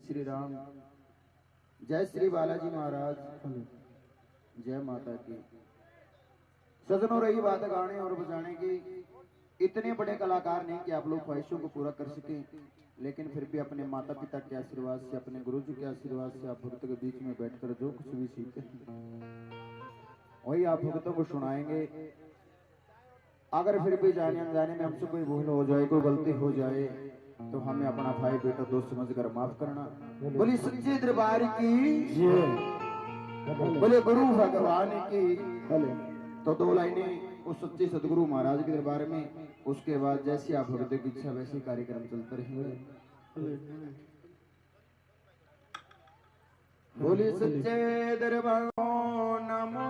श्री राम, जय श्री बालाजी महाराज, जय माता की। सजनों, रही बात गाने और बजाने की, इतने बड़े कलाकार नहीं कि आप लोग ख्वाहिशों को पूरा कर सके, लेकिन फिर भी अपने माता पिता के आशीर्वाद से, अपने गुरु जी के आशीर्वाद से आप भक्त के बीच में बैठकर जो कुछ भी सीखते हैं वही आप भक्तों को सुनाएंगे। अगर फिर भी जाने अनजाने में हमसे कोई भूल हो जाए, कोई गलती हो जाए, तो हमें अपना भाई बेटा दोस्त समझकर माफ करना। बोली सच्चे दरबार की, बोले गुरु भगवान की। तो दो लाइनें उस सच्चे सदगुरु महाराज के दरबार में, उसके बाद जैसी आप भक्त की इच्छा वैसे कार्यक्रम चलते रहेंगे। बोली सच्चे दरबार नमो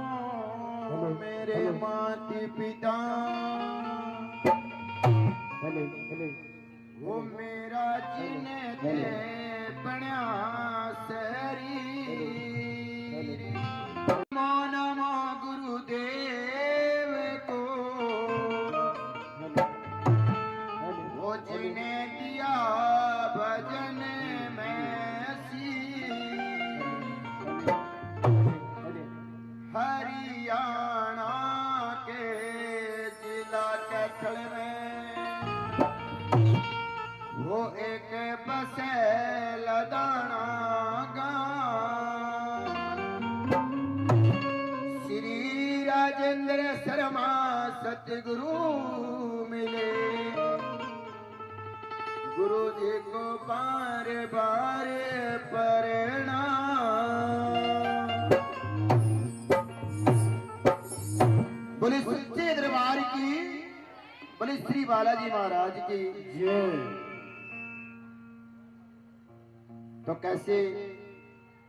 मेरे माता पिता, वो मेरा जिने दे बण्या शरीर, नमो गुरुदेव को, वो जिने दिया भजन में सी, हरियाणा के जिला कैथल में वो एक बसे लदाना गांव, श्री राजेंद्र शर्मा सतगुरु मिले, गुरु जी को बार बार प्रणाम। बोले सच्चे दरबार की, बोले श्री बालाजी महाराज की जय। तो कैसे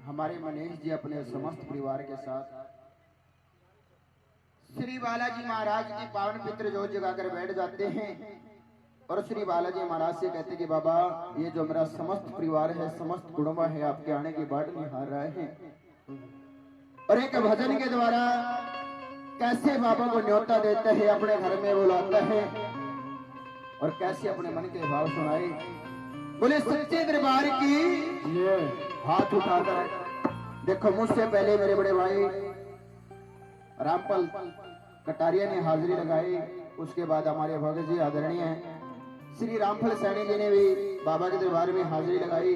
हमारे मनीष जी अपने समस्त परिवार के साथ श्री बालाजी महाराज की पावन पित्र जोत जगाकर बैठ जाते हैं और श्री बालाजी महाराज से कहते कि बाबा, ये जो मेरा समस्त परिवार है, समस्त कुटुंब है, आपके आने की बाट निहार रहे हैं, और एक भजन के द्वारा कैसे बाबा को न्योता देते हैं, अपने घर में बुलाता है और कैसे अपने मन के भाव सुनाए। बोले सच्चे दरबार की, हाथ उठाकर देखो। मुझसे पहले मेरे बड़े भाई रामपाल कटारिया ने हाजिरी लगाई, उसके बाद हमारे भगत जी आदरणीय श्री रामफल सैनी जी ने भी बाबा के दरबार में हाजिरी लगाई।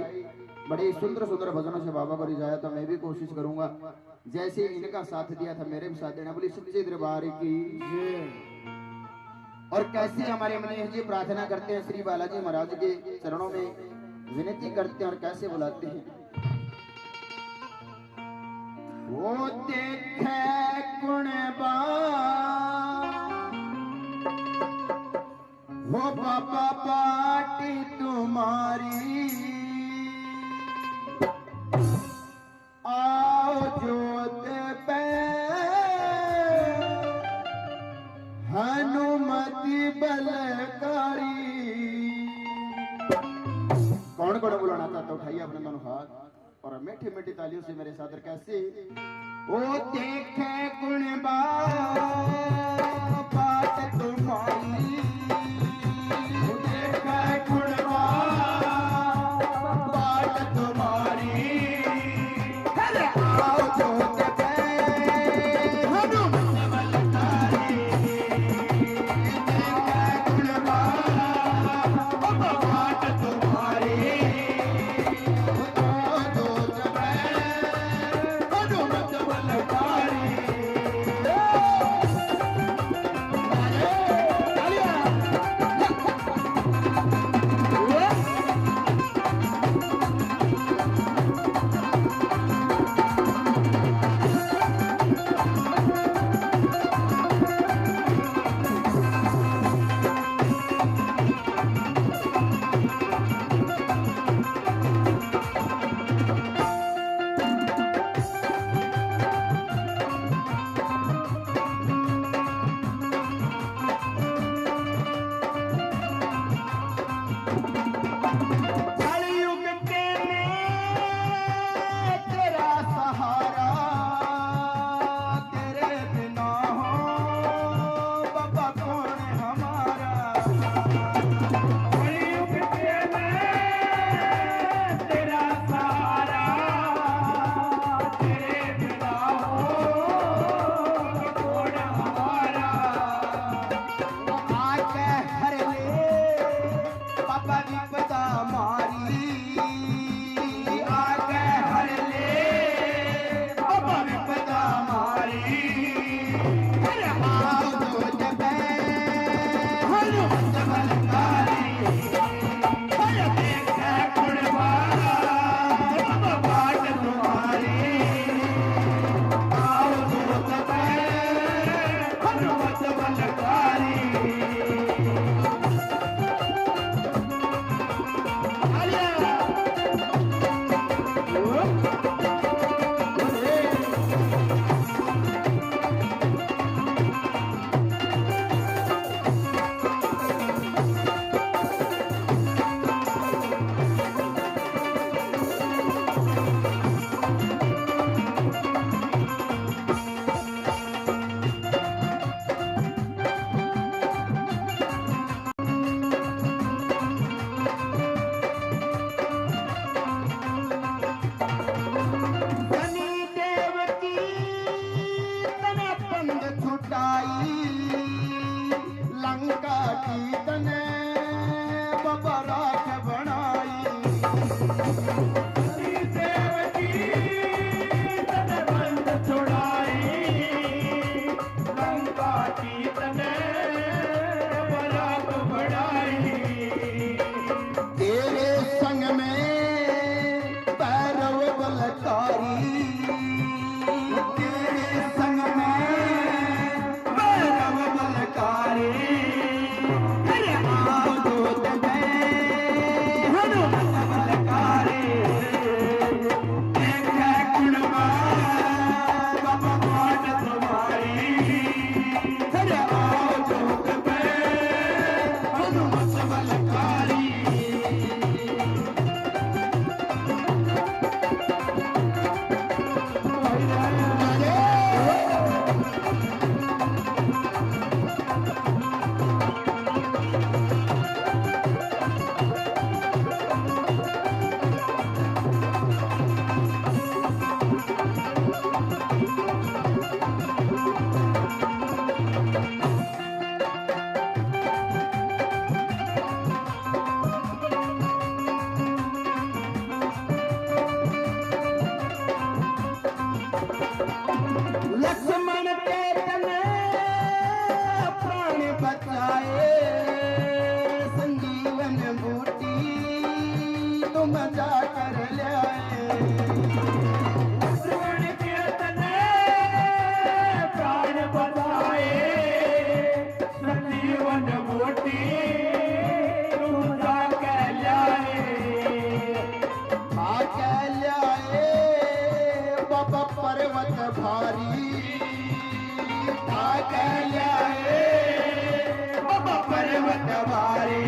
बड़े सुंदर सुंदर भजनों से बाबा को रिझाया। तो मैं भी कोशिश करूंगा जैसे इनका साथ दिया था मेरे भी साथ देना। बोली सच्चे दरबार की। और कैसे हमारे मनीष जी प्रार्थना करते हैं, श्री बालाजी महाराज के चरणों में विनती करते हैं और कैसे बुलाते हैं। वो देखे गुणबा वो बाबा पाटी तुम्हारी, आओ जोत पे हनुमति बलकारी। कौन कौन बुलाना चाहता उठाइए अपने दोनों हाथ और मीठी मीठी तालियों से मेरे साथ। कैसे ओ देखे गुणबा बात तुम्हारी, देखे गुणबा बात तुम्हारी, आओ जोत पे हनुमत बलकारी। पर्वत भारी बाबा पर्वत भारी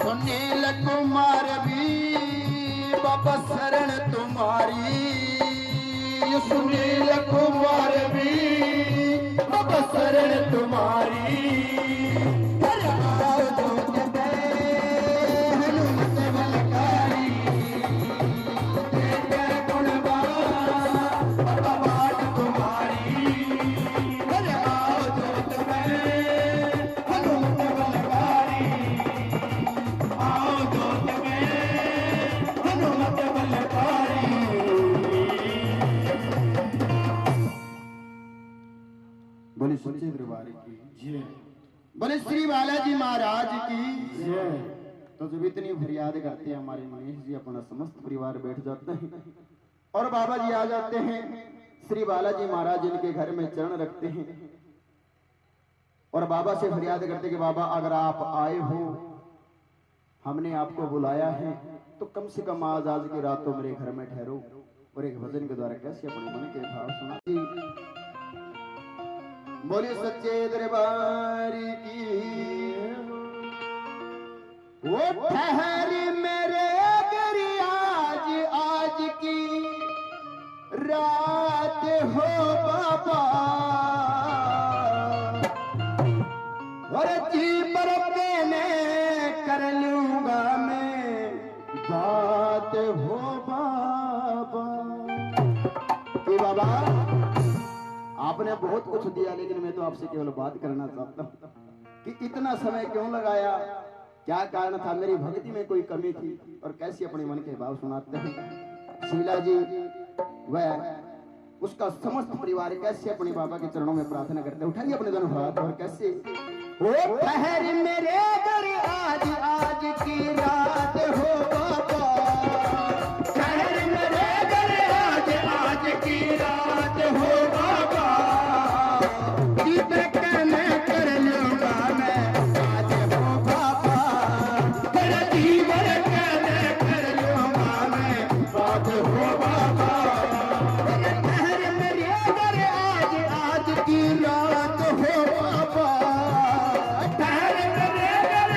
सुनील कुमार भी बाबा शरण तुम्हारी सुनील कुमार भी बाबा शरण तुम्हारी हनुमत बलकारी बाबा बाट तुम्हारी बोले सच्चे दरबार की जय, बोले श्री बालाजी महाराज की जय। तो जब इतनी फरियाद करते हैं हमारे मनीष जी अपना समस्त परिवार बैठ जाते हैं और बाबा जी आ जाते हैं। श्री बालाजी महाराज इनके घर में चरण रखते हैं और बाबा से फरियाद करते कि बाबा अगर आप आए हो, हमने आपको बुलाया है, तो कम से कम आज की रात तो मेरे घर में ठहरो और एक भजन के द्वारा कैसे अपने मन के भाव सुना। बोले सच्चे दरबार की वो ठहरी मेरे गरी आज की रात हो बाबा और जी बरपे में कर लूंगा मैं बात हो बाबा कि बाबा आपने बहुत कुछ दिया, लेकिन मैं तो आपसे केवल बात करना चाहता हूँ कि इतना समय क्यों लगाया, क्या कारण था, मेरी भक्ति में कोई कमी थी और कैसे अपने मन के भाव सुनाते हैं। शीला जी वह उसका समस्त परिवार कैसे अपने बाबा के चरणों में प्रार्थना करते हैं। उठाइए अपने दोनों हाथ और कैसे ओ ठहर मेरे घर आज की रात हो बाबा, ठहर मेरे घर आज की रात हो बाबा, कर लूंगा मैं आज हो बाबा, तेरा जीवन कर लूंगा मैं बात हो बाबा, ठहर मेरे घर आज की रात हो बाबा, ठहर मेरे घर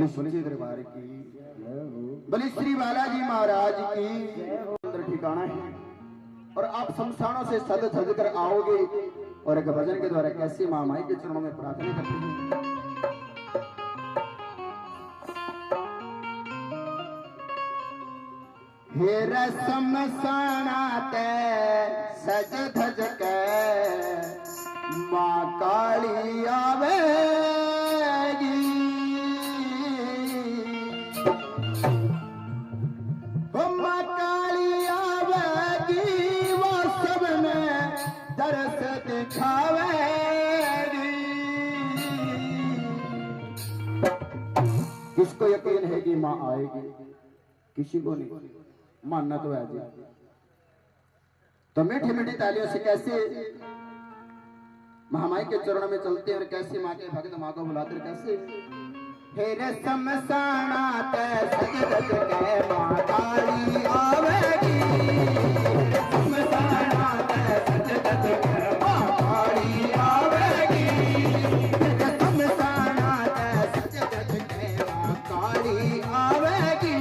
बोले सच्चे दरबार की, बोले श्री बालाजी महाराज की अंदर ठिकाना है। और आप शमशानों से सज सज कर आओगे और एक भजन के द्वारा कैसे माँ माई के चरणों में प्रार्थना करते हैं। हे शमशाना ते सज धज के माँ काली आवेगी, माँ काली आवेगी, वो सब में दर्श दिखावेगी। किसको यकीन है कि माँ आएगी? किसी को नहीं, मानना तो है जी। तो मीठी मीठी तालियों से कैसे महामाई के चरणों में चलते और कैसे माँ के भक्त माँ को बुलाते कैसे। हे रे शमशाना ते सज धज के माँ काली आवेगी, शमशाना ते सज धज के माँ काली आवेगी, शमशाना ते सज धज के माँ काली आवेगी,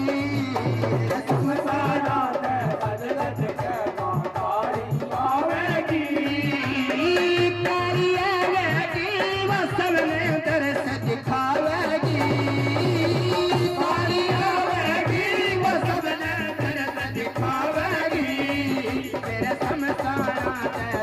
शमशाना ते सज धज के माँ काली आवेगी, काली आवेगी, वो सब में दर्श दिखावेगी, काली आवेगी, वो सब में दर्श दिखावेगी, तेरे शमशाना ते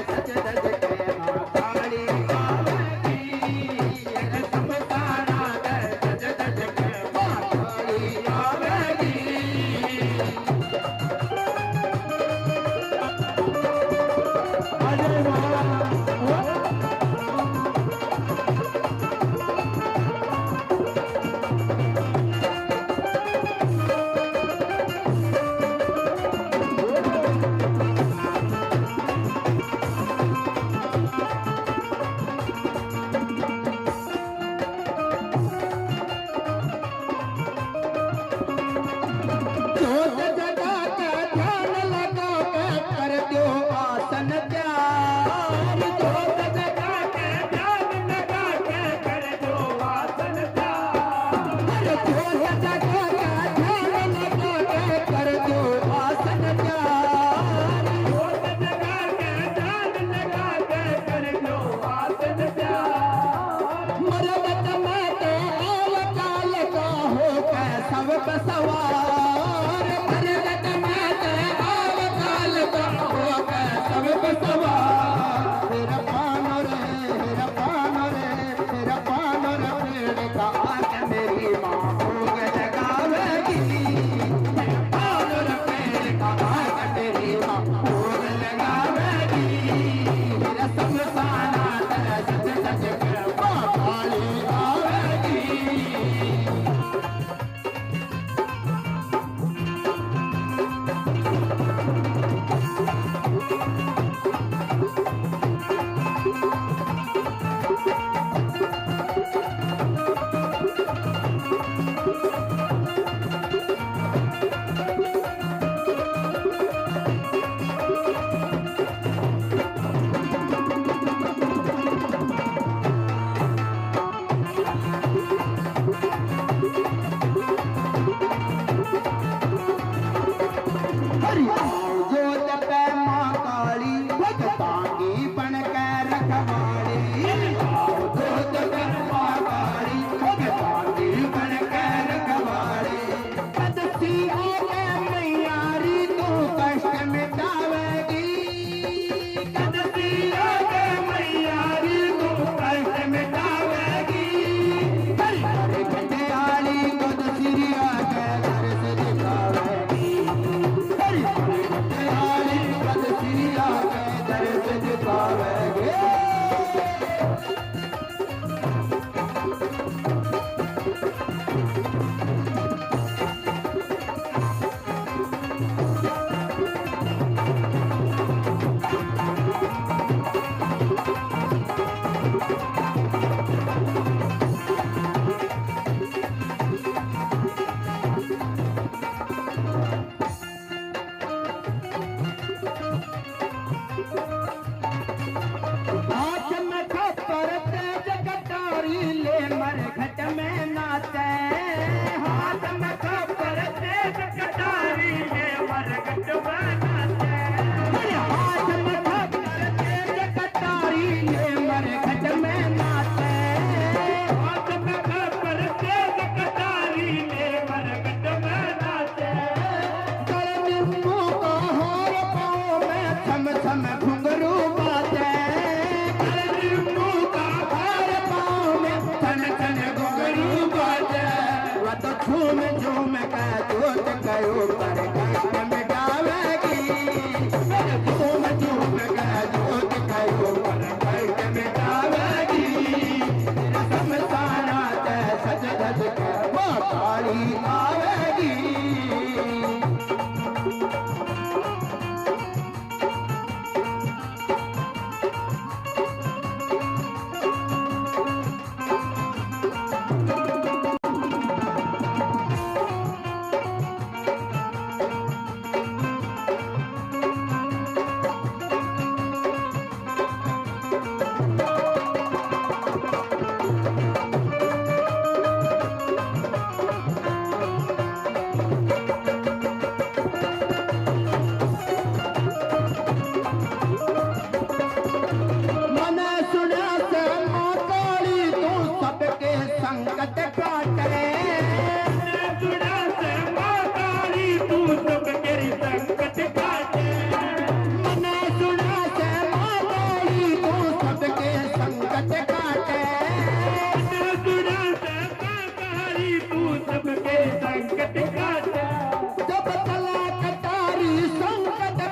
झूम झूम का जोत कयो पर कष्ट मिटावेगी झूम झूम का जोत कयो पर कष्ट मिटावेगी समसारा ते सज धज के मां काली आवेगी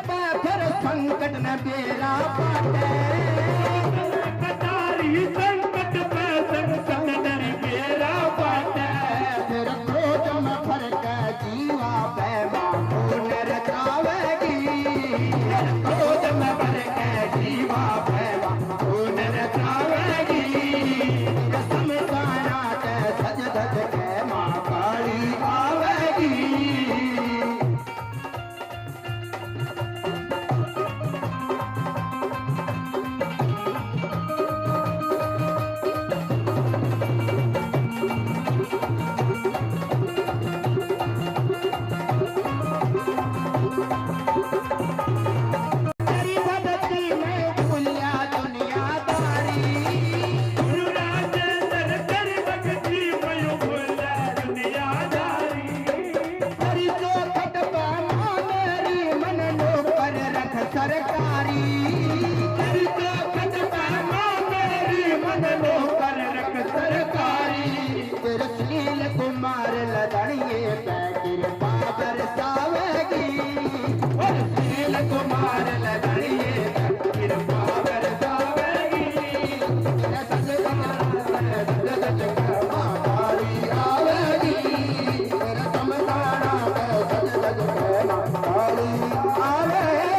संकट न बेरा पाटे कटारी संकट पे संकट न बेरा पाटे फिर क्रोध में भर के जीवा पैमा खून रचावेगी क्रोध में भर के जीवा पैमा खून रचावेगी समसारा के सज धज के मां काली आवेगी कुमार लदड़िए पैकिर पावर सावेगी शील कुमार लदड़िए पैकिर पावर सावेगी मातारी आवेगी तेरा समझाना सज सज मातारी आवेगी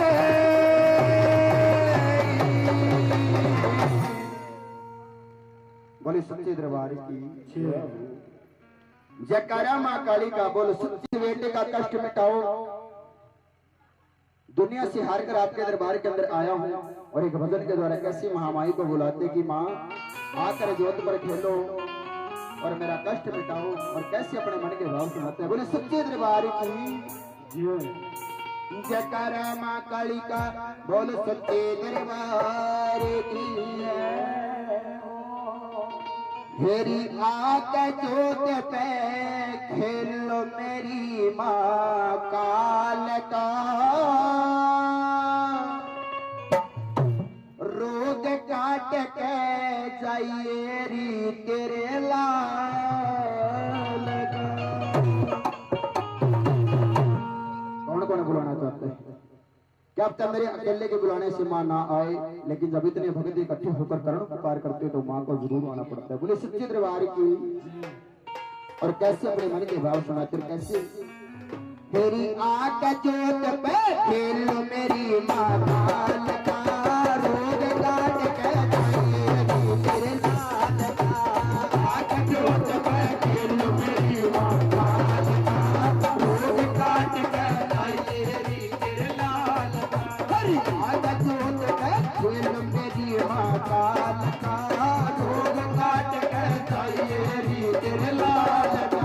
बोली सच्चे दरबार की जयकारा मां काली का बोलो सच्चे बेटे का कष्ट मिटाओ दुनिया से हार कर आपके दरबार के अंदर आया हूं और एक भजन के द्वारा कैसी महामाई को बुलाते कि मां आकर जोत पर खेलो और मेरा कष्ट मिटाओ और कैसे अपने मन के भाव सुनाते हैं बोले सच्चे दरबार की जयकारा मां काली का बोलो सच्चे दरबार की मेरी आके जोत पे खेलो मेरी माँ काल का रोग काट के जाइए री तेरे लाल का कौन कौन बुलाना चाहते हैं क्या अब तक मेरे अकेले के बुलाने से मां ना आए लेकिन जब इतने भक्त इकट्ठे होकर करुण पुकार करते तो मां को जरूर आना पड़ता है बोले सच्चे दरबार की और कैसे अपने मन के भाव सुनाते कैसे मेरी आंख जोत पे खेलो मेरी मां काल का रोग काट के जाइए तेरे लाल का आंख जोत पे खेलो मेरी मां काल का रोग काट के जाइए तेरे लाल आगा जोत के खेलो मेरी मां काल का रोग काट के जाइए तेरे लाल का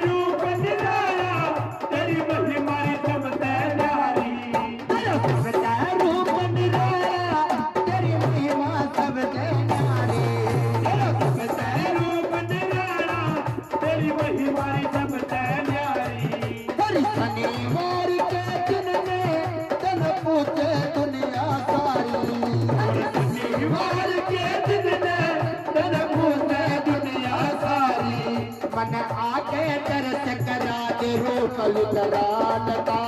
रूप मारी सबसे न्यारी हरि शनिवार के दिन में तन पूछे दुनिया सारी शनिवार के दिन में तन पूछे दुनिया सारी मन आके दर्श करा दे रोकल दरात का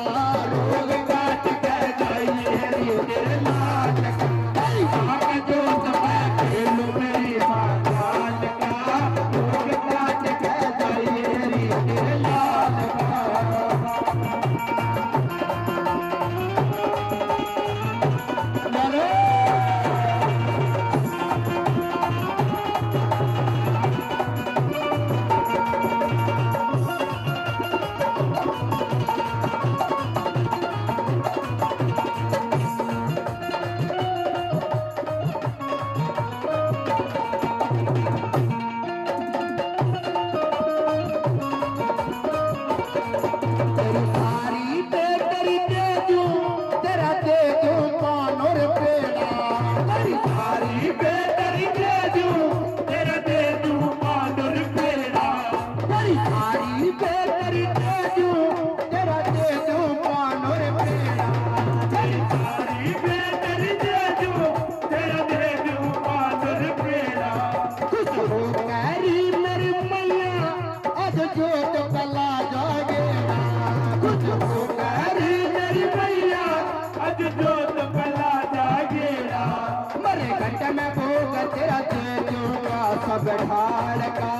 रोग काट कर जाइए रे तेरे लाल का जो सब खेलो मेरी माताल का रोग काट कर जाइए रे तेरे लाल सब ढाल का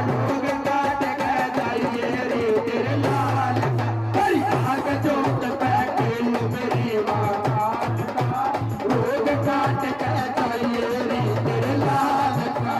रोग काट कर जाइए रे तेरे लाल का जो खेलो मेरी माताल का रोग काट कर जाइए रे तेरे लाल का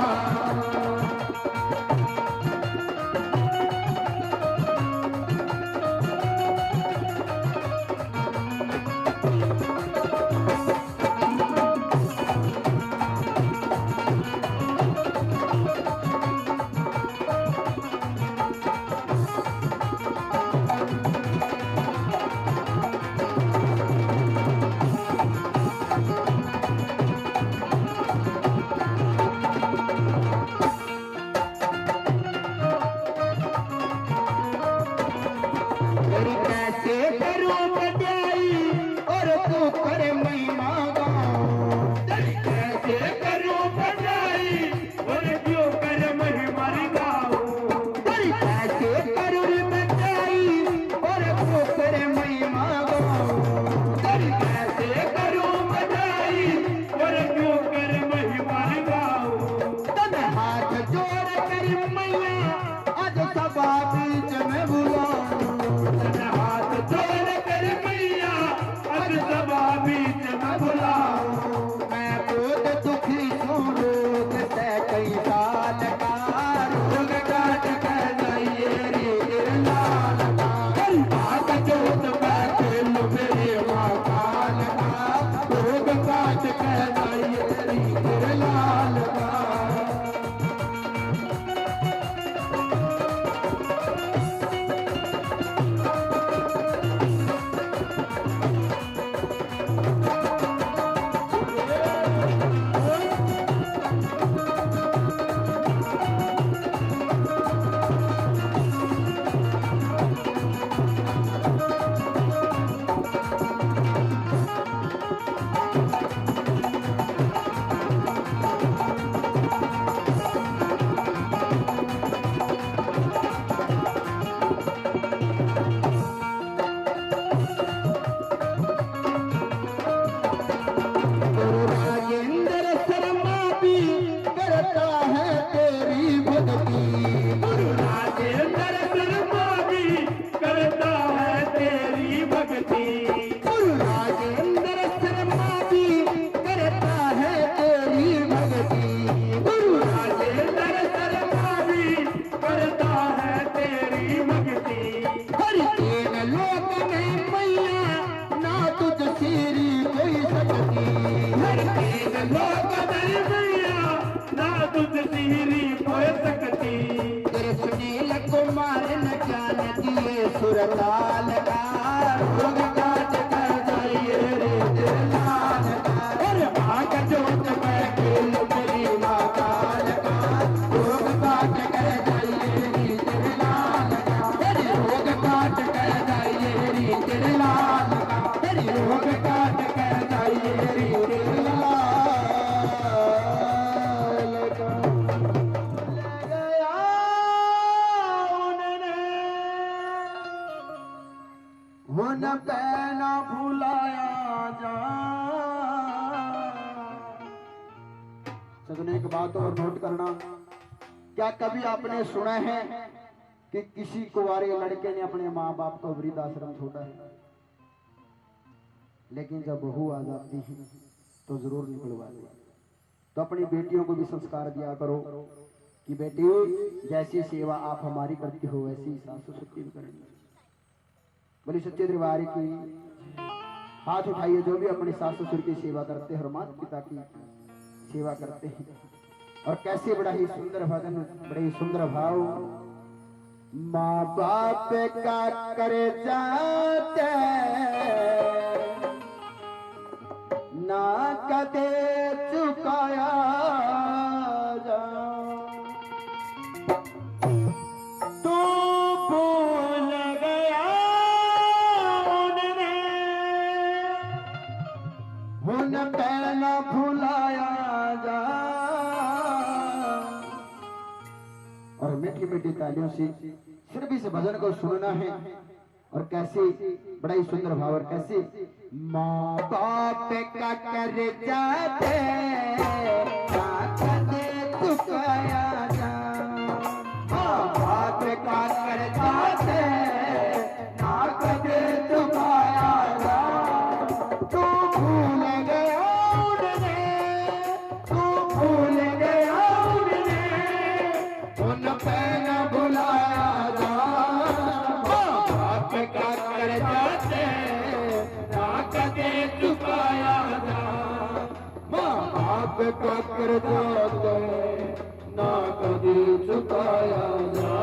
सुरताल का रोग काट कर जाइए रे तेरे लाल का अरे भाग जोत में खेल मेरी माताल का रोग काट कर जाइए रे तेरे लाल हुन पैना भुलाया जा। सजने एक बात और नोट करना, क्या कभी आपने सुना है कि किसी कुंवारे लड़के ने अपने माँ बाप को वृद्धाश्रम छोड़ा है? लेकिन जब बहू आ जाती है तो जरूर निकलवा दे। तो अपनी बेटियों को भी संस्कार दिया करो कि बेटी जैसी सेवा आप हमारी करती हो वैसी सास ससुर की भी करेंगे। बोली सच्चे दरबार की। हाथ उठाइए जो भी अपने सास ससुर की सेवा करते हैं और माता पिता की सेवा करते हैं। और कैसे बड़ा ही सुंदर भजन, बड़े ही सुंदर भाव। माँ बाप का करे जाते ना कदे चुकाया जा। तू भूल गया उनने हुन पैना भुलाया जा। और मीठी मीठी तालियों से सिर्फ इस भजन को सुनना है। और कैसे बड़ा ही सुंदर भाव। और कैसे माँ बाप का कर जाते चुकाया जा। माँ बाप का कर जाते ना कदे चुकाया जा। तू भूल गया उनने, तू भूल गया उनने उन पैना भुलाया जा। माँ बाप का कर जाते ना कदे चुकाया जा। माँ बाप का कर जाते ना कदे चुकाया जा।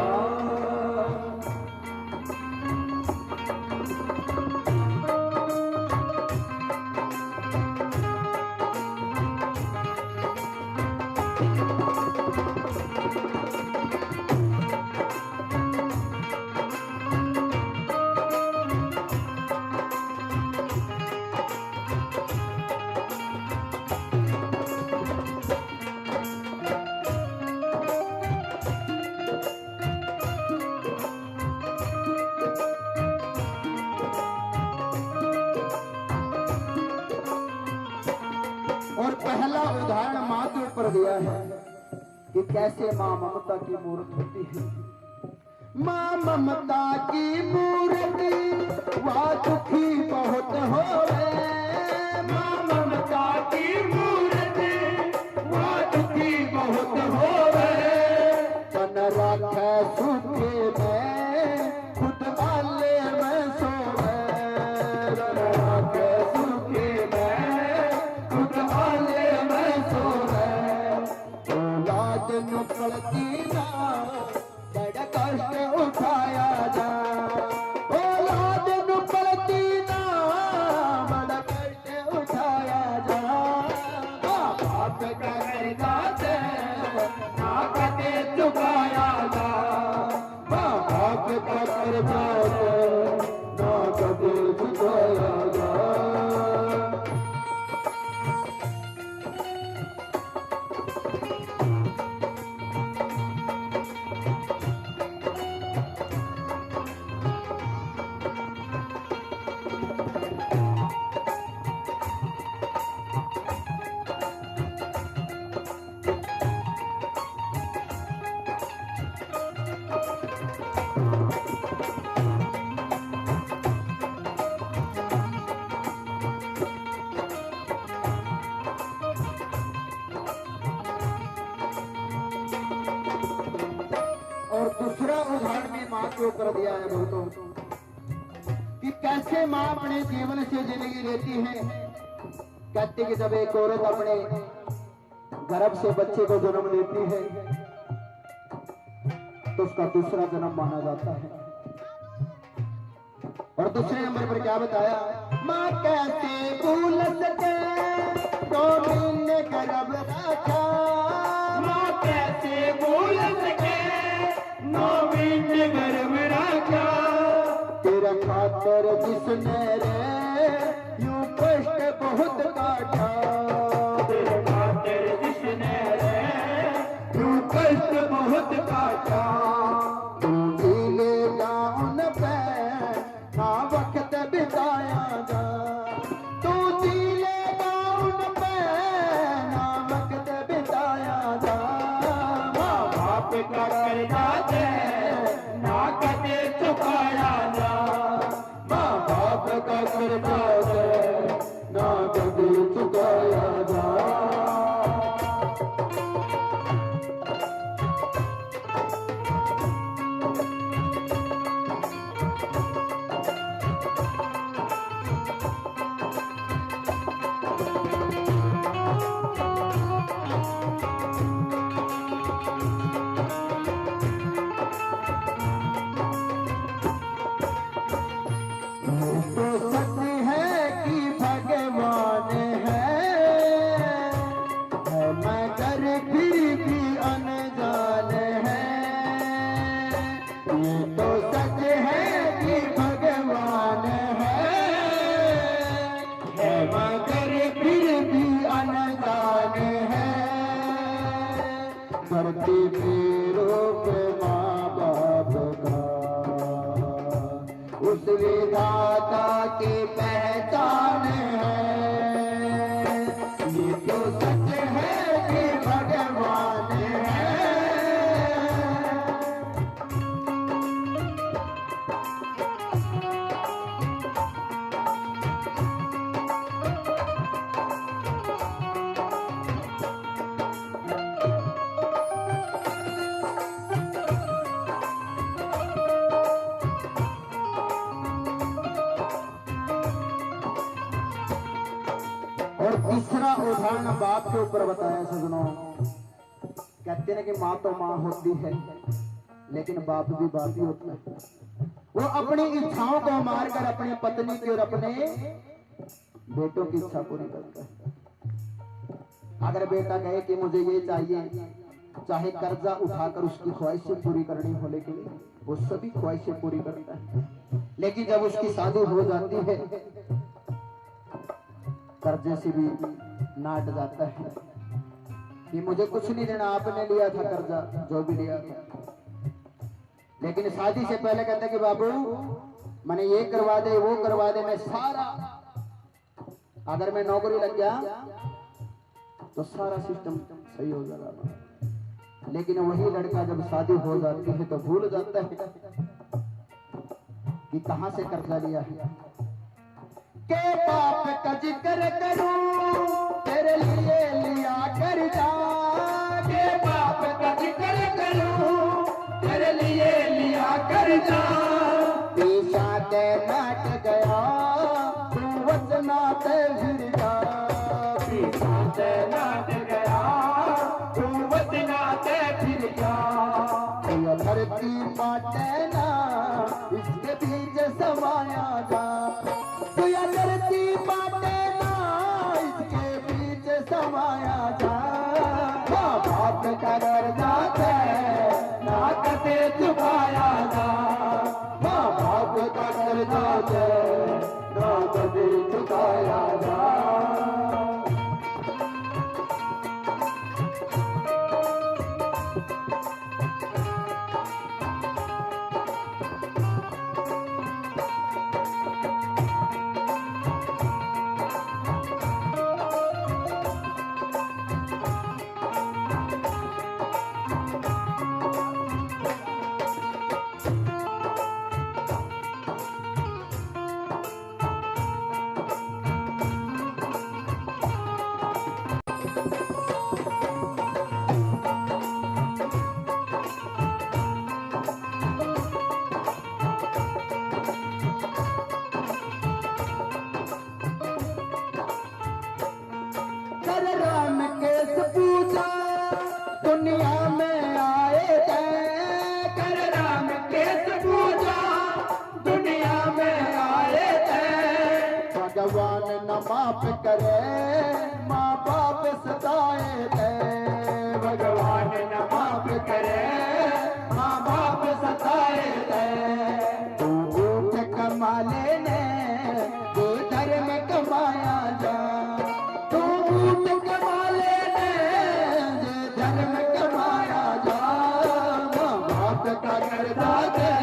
और पहला उदाहरण माँ के ऊपर दिया है कि कैसे माँ ममता की मूर्त होती है। माँ ममता की मूर्ति वह दुखी बहुत होवे। माँ ममता की मूर्ति वह दुखी बहुत होवे। तन राखे सुखे में खुद वाले में सोवे। तन राखे सुखे में खुद वाले में सोवे। औलाद नु पलती ना बड़ा कष्ट उठाया जा। औलाद नु पलती ना बड़ा कष्ट उठाया जा। माँ बाप का कर जाते ना कदे चुकाया जा। माँ बाप का कर जाते ना कदे चुकाया जा। और दूसरा उदाहरण भी माँ के ऊपर दिया है बहुतों कि कैसे माँ अपने जीवन से जिंदगी लेती है। कहते कि जब एक औरत अपने गर्भ से बच्चे को जन्म लेती है तो उसका दूसरा जन्म माना जाता है। और दूसरे नंबर पर क्या बताया, माँ कैसे भूल सके तो महीने गर्भ रखा। माँ कैसे भूल सके 9 महीने गर्भ रखा। तेरा खातर जिसने रे यूं कष्ट बहुत काटा। तेरे खातर जिसने रे यूं कष्ट बहुत काटा। तू लेगा उन पे ना वक्त भी उस विधाता की पहचान है। ये तो सच है कि भगवान है। और तीसरा उदाहरण बाप के ऊपर बताया सजनों। कहते हैं कि माँ तो माँ होती है, लेकिन बाप भी बाप ही होता है। वो अपनी इच्छाओं को मारकर अपनी पत्नी की और अपने बेटों की इच्छा पूरी करता है। अगर बेटा कहे कि मुझे ये चाहिए, चाहे कर्जा उठाकर उसकी ख्वाहिशें पूरी करनी हो, लेकिन वो सभी ख्वाहिशें पूरी करता है। लेकिन जब उसकी शादी हो जाती है, कर्जे से भी नाट जाता है कि मुझे कुछ नहीं देना, आपने लिया था कर्जा, जो भी लिया था। लेकिन शादी से पहले कहता है कि बाबू मैंने ये करवा दे, वो करवा दे, मैं सारा, अगर मैं नौकरी लग गया तो सारा सिस्टम सही हो जाएगा। लेकिन वही लड़का जब शादी हो जाती है तो भूल जाता है कि कहां से कर्जा लिया है। के पाप का जिक्र करूं तेरे लिए लिया कर्जा, के पाप का जिक्र करूं तेरे लिए लिया कर्जा। पीछा के नाट गया तू वचना ते फिर जा, पीछा से नाट गया तू वचना ते फिर जा। ये धरती बाटे ना इसके बीच समाया जा, तो यह धरती बाटे ना इसके बीच समाया जा। माँ बाप का कर्जा है ना कते चुकाया जा, माँ बाप का कर्जा है ना कते चुकाया जा। दुनिया में आए थे, कर राम केस पूजा दुनिया में आए थे। भगवान न माफ करे माँ बाप सताए थे, भगवान न माफ करे माँ बाप सताए थे। तू ऊँट कमा लेने तू धर्म कमाया जा, तू ऊँट कमा लेने धर्म कमाया जा। माँ बाप का कर्जा दे